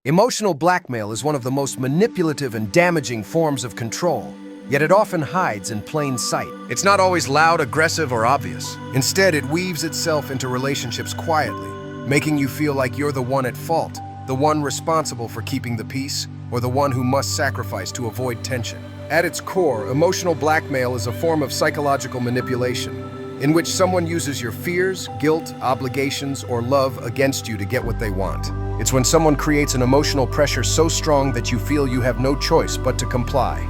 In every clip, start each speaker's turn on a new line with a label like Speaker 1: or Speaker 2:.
Speaker 1: Emotional blackmail is one of the most manipulative and damaging forms of control, yet it often hides in plain sight. It's not always loud, aggressive, or obvious. Instead, it weaves itself into relationships quietly, making you feel like you're the one at fault, the one responsible for keeping the peace, or the one who must sacrifice to avoid tension. At its core, emotional blackmail is a form of psychological manipulation, in which someone uses your fears, guilt, obligations, or love against you to get what they want. It's when someone creates an emotional pressure so strong that you feel you have no choice but to comply,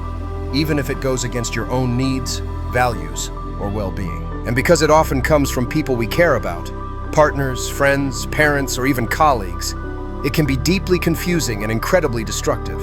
Speaker 1: even if it goes against your own needs, values, or well-being. And because it often comes from people we care about, partners, friends, parents, or even colleagues, it can be deeply confusing and incredibly destructive.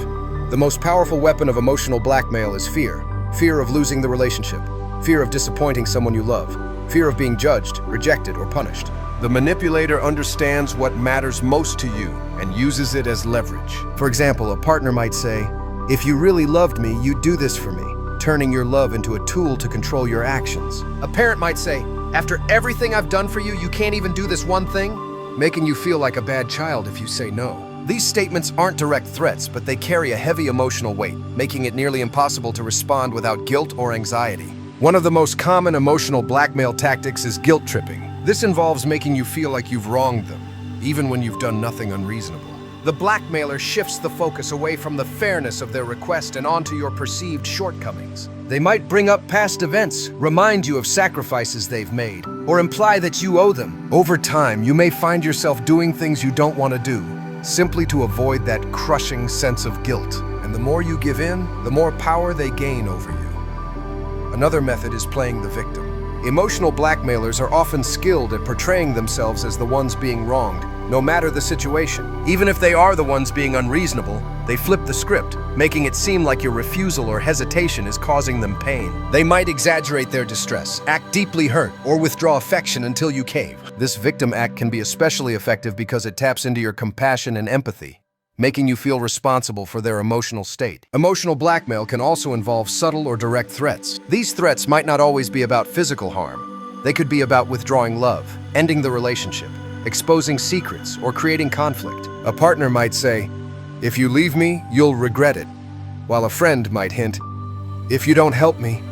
Speaker 1: The most powerful weapon of emotional blackmail is fear. Fear of losing the relationship, fear of disappointing someone you love, fear of being judged, rejected, or punished. The manipulator understands what matters most to you and uses it as leverage. For example, a partner might say, "If you really loved me, you'd do this for me," turning your love into a tool to control your actions. A parent might say, "After everything I've done for you, you can't even do this one thing," making you feel like a bad child if you say no. These statements aren't direct threats, but they carry a heavy emotional weight, making it nearly impossible to respond without guilt or anxiety. One of the most common emotional blackmail tactics is guilt tripping. This involves making you feel like you've wronged them, even when you've done nothing unreasonable. The blackmailer shifts the focus away from the fairness of their request and onto your perceived shortcomings. They might bring up past events, remind you of sacrifices they've made, or imply that you owe them. Over time, you may find yourself doing things you don't want to do, simply to avoid that crushing sense of guilt. And the more you give in, the more power they gain over you. Another method is playing the victim. Emotional blackmailers are often skilled at portraying themselves as the ones being wronged, no matter the situation. Even if they are the ones being unreasonable, they flip the script, making it seem like your refusal or hesitation is causing them pain. They might exaggerate their distress, act deeply hurt, or withdraw affection until you cave. This victim act can be especially effective because it taps into your compassion and empathy, making you feel responsible for their emotional state. Emotional blackmail can also involve subtle or direct threats. These threats might not always be about physical harm. They could be about withdrawing love, ending the relationship, exposing secrets, or creating conflict. A partner might say, "If you leave me, you'll regret it," while a friend might hint, "If you don't help me,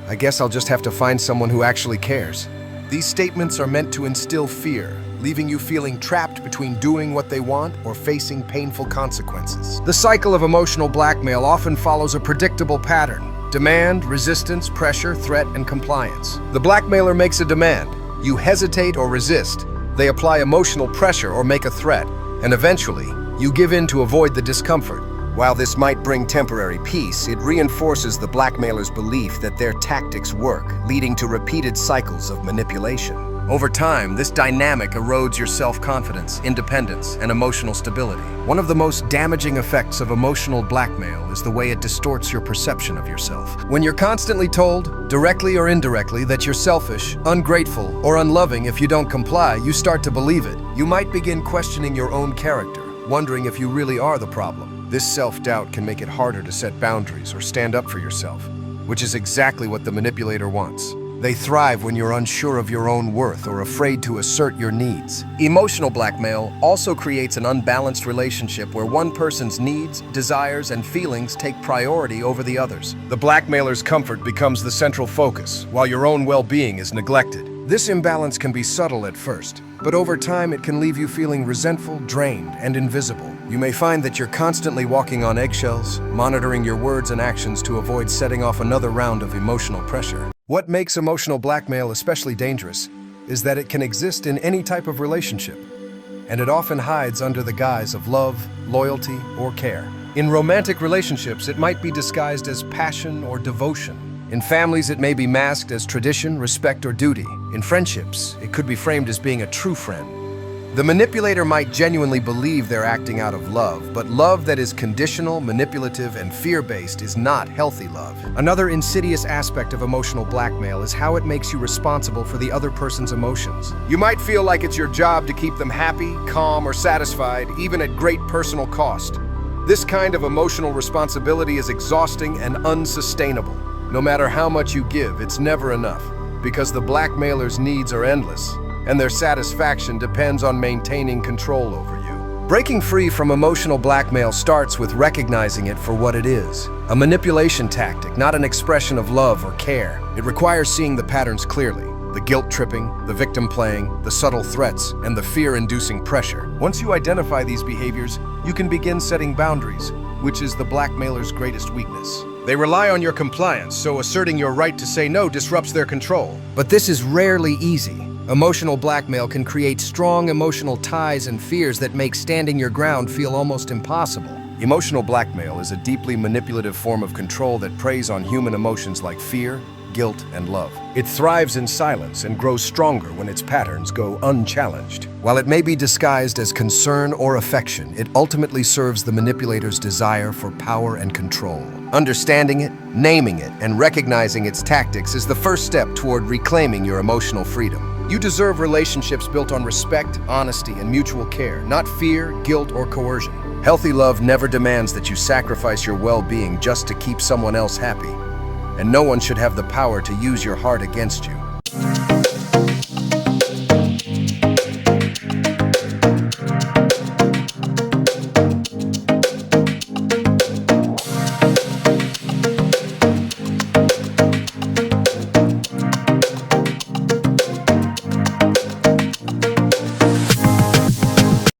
Speaker 1: I guess I'll just have to find someone who actually cares." These statements are meant to instill fear, leaving you feeling trapped between doing what they want or facing painful consequences. The cycle of emotional blackmail often follows a predictable pattern: demand, resistance, pressure, threat, and compliance. The blackmailer makes a demand. You hesitate or resist. They apply emotional pressure or make a threat, and eventually, you give in to avoid the discomfort. While this might bring temporary peace, it reinforces the blackmailer's belief that their tactics work, leading to repeated cycles of manipulation. Over time, this dynamic erodes your self-confidence, independence, and emotional stability. One of the most damaging effects of emotional blackmail is the way it distorts your perception of yourself. When you're constantly told, directly or indirectly, that you're selfish, ungrateful, or unloving if you don't comply, you start to believe it. You might begin questioning your own character, wondering if you really are the problem. This self-doubt can make it harder to set boundaries or stand up for yourself, which is exactly what the manipulator wants. They thrive when you're unsure of your own worth or afraid to assert your needs. Emotional blackmail also creates an unbalanced relationship where one person's needs, desires, and feelings take priority over the others. The blackmailer's comfort becomes the central focus, while your own well-being is neglected. This imbalance can be subtle at first, but over time it can leave you feeling resentful, drained, and invisible. You may find that you're constantly walking on eggshells, monitoring your words and actions to avoid setting off another round of emotional pressure. What makes emotional blackmail especially dangerous is that it can exist in any type of relationship, and it often hides under the guise of love, loyalty, or care. In romantic relationships, it might be disguised as passion or devotion. In families, it may be masked as tradition, respect, or duty. In friendships, it could be framed as being a true friend. The manipulator might genuinely believe they're acting out of love, but love that is conditional, manipulative, and fear-based is not healthy love. Another insidious aspect of emotional blackmail is how it makes you responsible for the other person's emotions. You might feel like it's your job to keep them happy, calm, or satisfied, even at great personal cost. This kind of emotional responsibility is exhausting and unsustainable. No matter how much you give, it's never enough, because the blackmailer's needs are endless, and their satisfaction depends on maintaining control over you. Breaking free from emotional blackmail starts with recognizing it for what it is. A manipulation tactic, not an expression of love or care. It requires seeing the patterns clearly. The guilt tripping, the victim playing, the subtle threats, and the fear-inducing pressure. Once you identify these behaviors, you can begin setting boundaries, which is the blackmailer's greatest weakness. They rely on your compliance, so asserting your right to say no disrupts their control. But this is rarely easy. Emotional blackmail can create strong emotional ties and fears that make standing your ground feel almost impossible. Emotional blackmail is a deeply manipulative form of control that preys on human emotions like fear, guilt, and love. It thrives in silence and grows stronger when its patterns go unchallenged. While it may be disguised as concern or affection, it ultimately serves the manipulator's desire for power and control. Understanding it, naming it, and recognizing its tactics is the first step toward reclaiming your emotional freedom. You deserve relationships built on respect, honesty, and mutual care, not fear, guilt, or coercion. Healthy love never demands that you sacrifice your well-being just to keep someone else happy. And no one should have the power to use your heart against you.